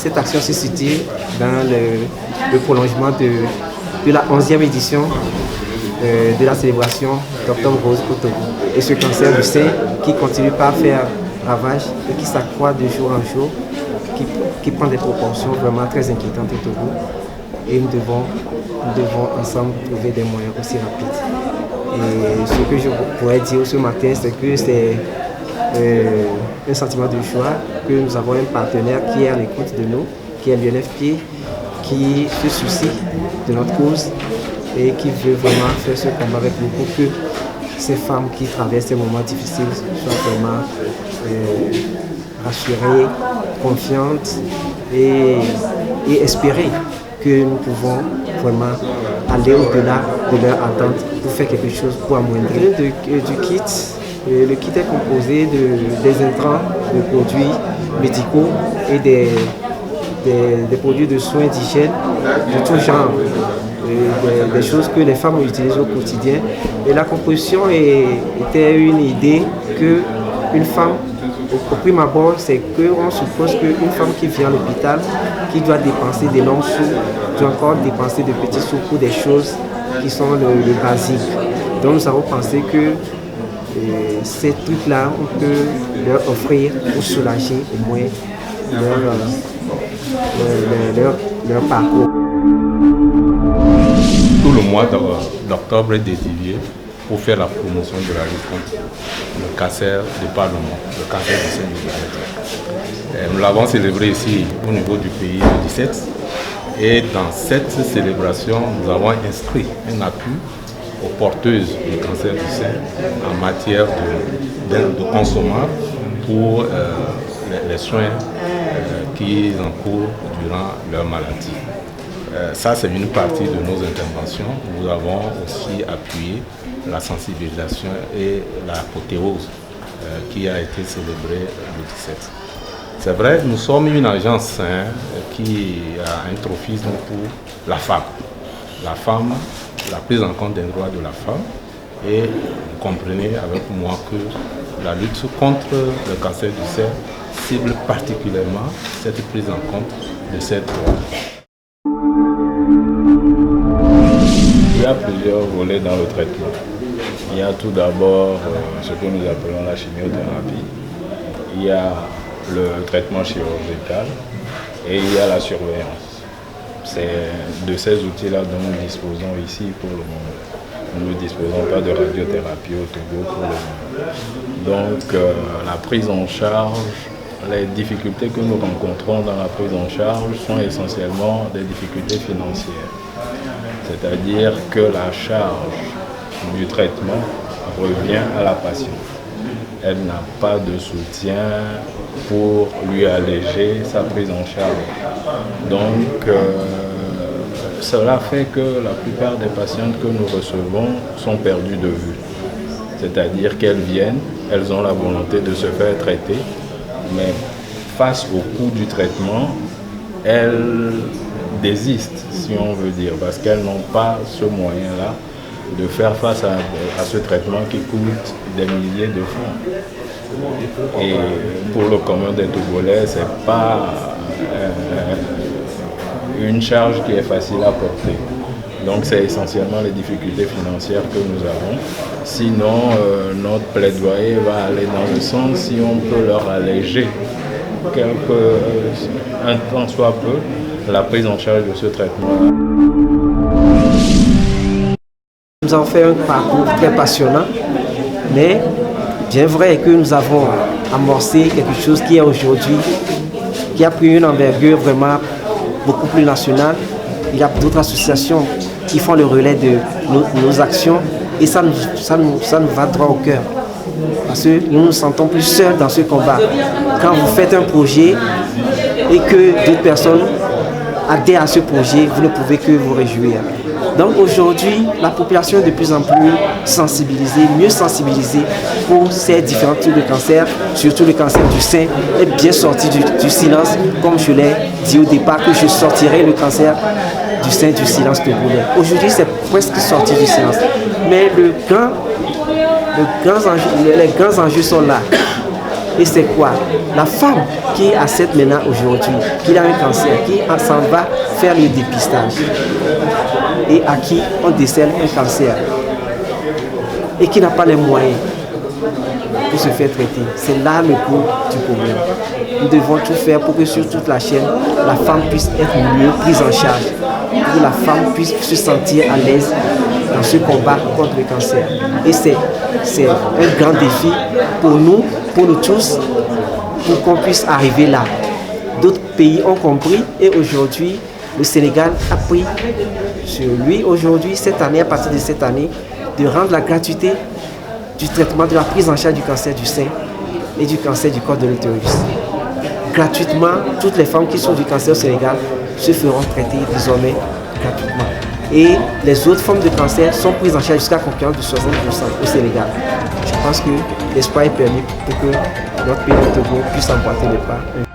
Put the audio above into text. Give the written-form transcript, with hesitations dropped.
cette action se situe dans le prolongement de la 11e édition de la célébration d'Octobre Rose au Togo. Et ce cancer du sein qui continue par faire ravage et qui s'accroît de jour en jour, qui prend des proportions vraiment très inquiétantes au Togo. Et nous devons ensemble trouver des moyens aussi rapides. Et ce que je pourrais dire ce matin, c'est que c'est un sentiment de joie, que nous avons un partenaire qui est à l'écoute de nous, qui est l'UNFP, qui se soucie de notre cause et qui veut vraiment faire ce combat avec nous pour que ces femmes qui traversent ces moments difficiles soient vraiment rassurées, confiantes et espérer que nous pouvons vraiment aller au-delà de leur attente pour faire quelque chose pour amoindrir du kit. Le kit est composé des intrants, de produits médicaux et des produits de soins d'hygiène de tout genre, des choses que les femmes utilisent au quotidien. Et la composition était une idée qu'une femme, au prime abord, c'est qu'on suppose qu'une femme qui vient à l'hôpital, qui doit dépenser des longs sous, doit encore dépenser de petits sous pour des choses qui sont le basique. Donc nous avons pensé que ces trucs-là, on peut leur offrir pour soulager au moins leur parcours. Tout le mois d'octobre est dédié pour faire la promotion de la lutte contre le cancer du Parlement, le cancer du sein du. Nous l'avons célébré ici au niveau du pays le 17. Et dans cette célébration, nous avons inscrit un appui aux porteuses du cancer du sein en matière de consommables pour les soins qu'ils encourent durant leur maladie. Ça, c'est une partie de nos interventions. Nous avons aussi appuyé la sensibilisation et l'apothéose qui a été célébrée le 17. C'est vrai, nous sommes une agence qui a un trophisme pour la femme. La femme, la prise en compte des droits de la femme. Et vous comprenez avec moi que la lutte contre le cancer du sein cible particulièrement cette prise en compte de ces droits. Il y a plusieurs volets dans le traitement. Il y a tout d'abord ce que nous appelons la chimiothérapie. Il y a le traitement chirurgical et il y a la surveillance. C'est de ces outils-là dont nous disposons ici pour le moment. Nous ne disposons pas de radiothérapie au Togo pour le moment. Donc la prise en charge, les difficultés que nous rencontrons dans la prise en charge sont essentiellement des difficultés financières. C'est-à-dire que la charge du traitement revient à la patiente. Elle n'a pas de soutien pour lui alléger sa prise en charge. Donc, cela fait que la plupart des patientes que nous recevons sont perdues de vue. C'est-à-dire qu'elles viennent, elles ont la volonté de se faire traiter, mais face au coût du traitement, elles désistent, si on veut dire, parce qu'elles n'ont pas ce moyen-là de faire face à ce traitement qui coûte des milliers de francs. Et pour le commun des Togolais, ce n'est pas une charge qui est facile à porter. Donc c'est essentiellement les difficultés financières que nous avons. Sinon, notre plaidoyer va aller dans le sens si on peut leur alléger un temps soit peu la prise en charge de ce traitement. Nous avons fait un parcours très passionnant, mais bien vrai que nous avons amorcé quelque chose qui est aujourd'hui, qui a pris une envergure vraiment beaucoup plus nationale. Il y a d'autres associations qui font le relais de nos actions et ça nous va droit au cœur. Parce que nous nous sentons plus seuls dans ce combat. Quand vous faites un projet et que d'autres personnes adhèrent à ce projet, vous ne pouvez que vous réjouir. Donc aujourd'hui, la population est de plus en plus sensibilisée, mieux sensibilisée pour ces différents types de cancers, surtout le cancer du sein, est bien sorti du silence, comme je l'ai dit au départ, que je sortirai le cancer du sein du silence togolais. Aujourd'hui, c'est presque sorti du silence. Mais les grands enjeux sont là. Et c'est quoi? La femme qui accepte maintenant aujourd'hui, qui a un cancer, qui s'en va faire le dépistage et à qui on décèle un cancer et qui n'a pas les moyens pour se faire traiter. C'est là le coût du problème. Nous devons tout faire pour que sur toute la chaîne, la femme puisse être mieux prise en charge, pour que la femme puisse se sentir à l'aise dans ce combat contre le cancer. Et c'est un grand défi pour nous tous, pour qu'on puisse arriver là. D'autres pays ont compris et aujourd'hui, le Sénégal a pris sur lui aujourd'hui, cette année, à partir de cette année, de rendre la gratuité du traitement, de la prise en charge du cancer du sein et du cancer du col de l'utérus. Gratuitement, toutes les femmes qui sont du cancer au Sénégal se feront traiter désormais gratuitement. Et les autres formes de cancer sont prises en charge jusqu'à concurrence de 60% au Sénégal. Je pense que l'espoir est permis pour que notre pays, le Togo, puisse emboîter le pas.